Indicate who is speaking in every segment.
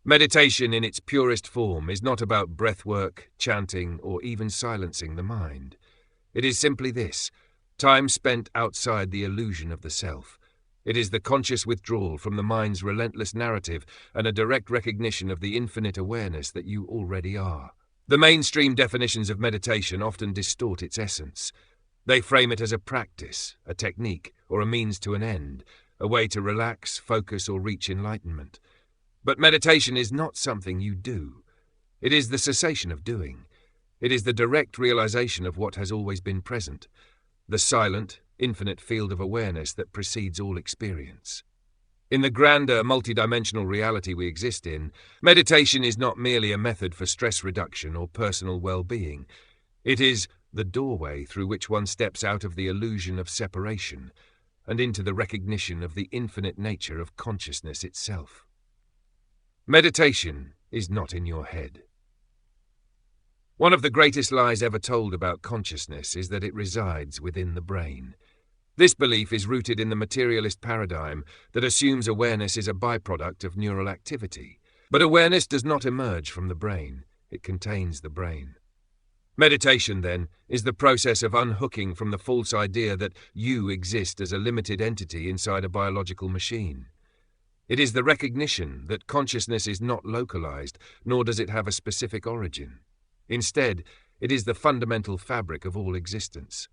Speaker 1: Meditation in its purest form is not about breathwork, chanting, or even silencing the mind. It is simply this: time spent outside the illusion of the self. It is the conscious withdrawal from the mind's relentless narrative and a direct recognition of the infinite awareness that you already are. The mainstream definitions of meditation often distort its essence. They frame it as a practice, a technique, or a means to an end, a way to relax, focus, or reach enlightenment. But meditation is not something you do. It is the cessation of doing. It is the direct realization of what has always been present, the silent, infinite field of awareness that precedes all experience. In the grander, multidimensional reality we exist in, meditation is not merely a method for stress reduction or personal well-being. It is the doorway through which one steps out of the illusion of separation and into the recognition of the infinite nature of consciousness itself. Meditation is not in your head. One of the greatest lies ever told about consciousness is that it resides within the brain. This belief is rooted in the materialist paradigm that assumes awareness is a byproduct of neural activity. But awareness does not emerge from the brain, it contains the brain. Meditation, then, is the process of unhooking from the false idea that you exist as a limited entity inside a biological machine. It is the recognition that consciousness is not localized, nor does it have a specific origin. Instead, it is the fundamental fabric of all existence.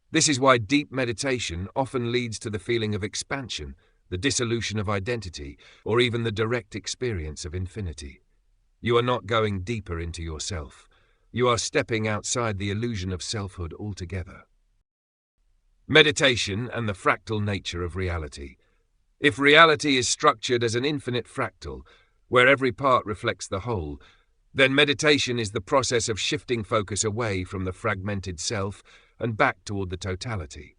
Speaker 1: This is why deep meditation often leads to the feeling of expansion, the dissolution of identity, or even the direct experience of infinity. You are not going deeper into yourself. You are stepping outside the illusion of selfhood altogether. Meditation and the fractal nature of reality. If reality is structured as an infinite fractal, where every part reflects the whole, then meditation is the process of shifting focus away from the fragmented self and back toward the totality.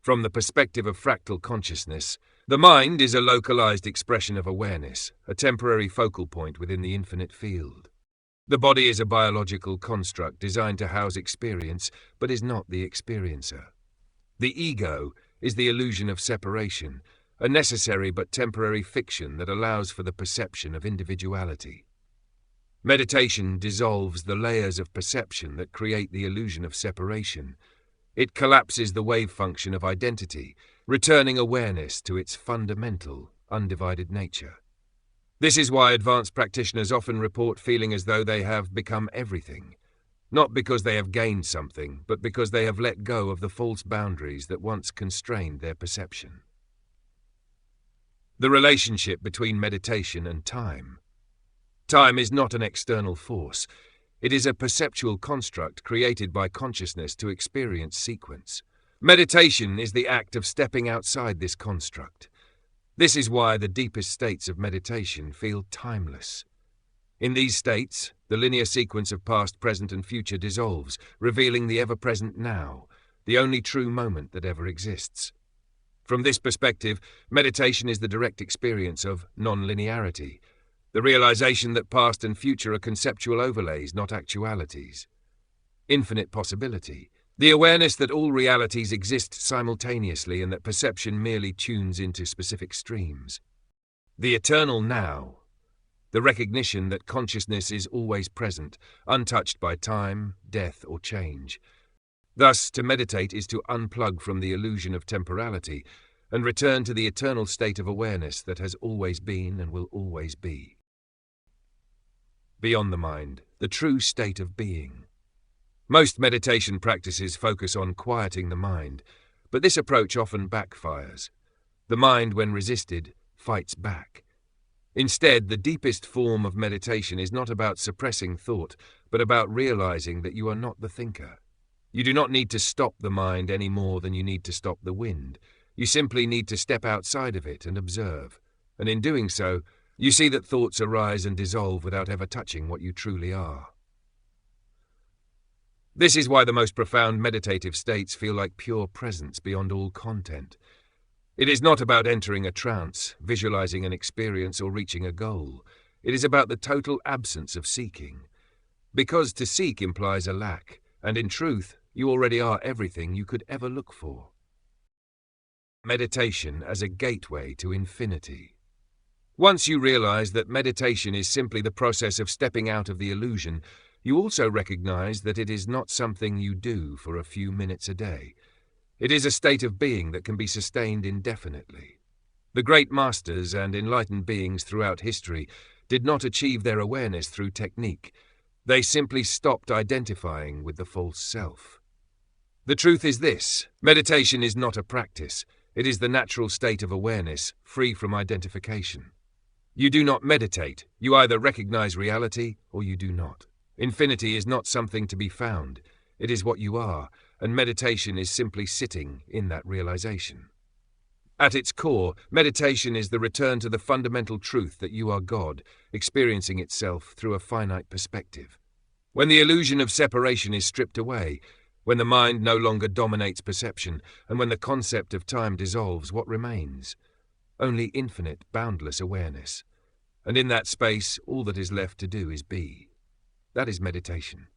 Speaker 1: From the perspective of fractal consciousness, the mind is a localized expression of awareness, a temporary focal point within the infinite field. The body is a biological construct designed to house experience, but is not the experiencer. The ego is the illusion of separation, a necessary but temporary fiction that allows for the perception of individuality. Meditation dissolves the layers of perception that create the illusion of separation. It collapses the wave function of identity, returning awareness to its fundamental, undivided nature. This is why advanced practitioners often report feeling as though they have become everything, not because they have gained something, but because they have let go of the false boundaries that once constrained their perception. The relationship between meditation and time. Time is not an external force. It is a perceptual construct created by consciousness to experience sequence. Meditation is the act of stepping outside this construct. This is why the deepest states of meditation feel timeless. In these states, the linear sequence of past, present, and future dissolves, revealing the ever-present now, the only true moment that ever exists. From this perspective, meditation is the direct experience of non-linearity, the realization that past and future are conceptual overlays, not actualities. Infinite possibility, the awareness that all realities exist simultaneously and that perception merely tunes into specific streams. The eternal now, the recognition that consciousness is always present, untouched by time, death, or change. Thus, to meditate is to unplug from the illusion of temporality and return to the eternal state of awareness that has always been and will always be. Beyond the mind, the true state of being. Most meditation practices focus on quieting the mind, but this approach often backfires. The mind, when resisted, fights back. Instead, the deepest form of meditation is not about suppressing thought, but about realizing that you are not the thinker. You do not need to stop the mind any more than you need to stop the wind. You simply need to step outside of it and observe. And in doing so, you see that thoughts arise and dissolve without ever touching what you truly are. This is why the most profound meditative states feel like pure presence beyond all content. It is not about entering a trance, visualizing an experience, or reaching a goal. It is about the total absence of seeking. Because to seek implies a lack, and in truth, you already are everything you could ever look for. Meditation as a gateway to infinity. Once you realize that meditation is simply the process of stepping out of the illusion, you also recognize that it is not something you do for a few minutes a day. It is a state of being that can be sustained indefinitely. The great masters and enlightened beings throughout history did not achieve their awareness through technique. They simply stopped identifying with the false self. The truth is this: meditation is not a practice. It is the natural state of awareness, free from identification. You do not meditate. You either recognize reality or you do not. Infinity is not something to be found. It is what you are, and meditation is simply sitting in that realization. At its core, meditation is the return to the fundamental truth that you are God, experiencing itself through a finite perspective. When the illusion of separation is stripped away, when the mind no longer dominates perception, and when the concept of time dissolves, what remains? Only infinite, boundless awareness. And in that space, all that is left to do is be. That is meditation.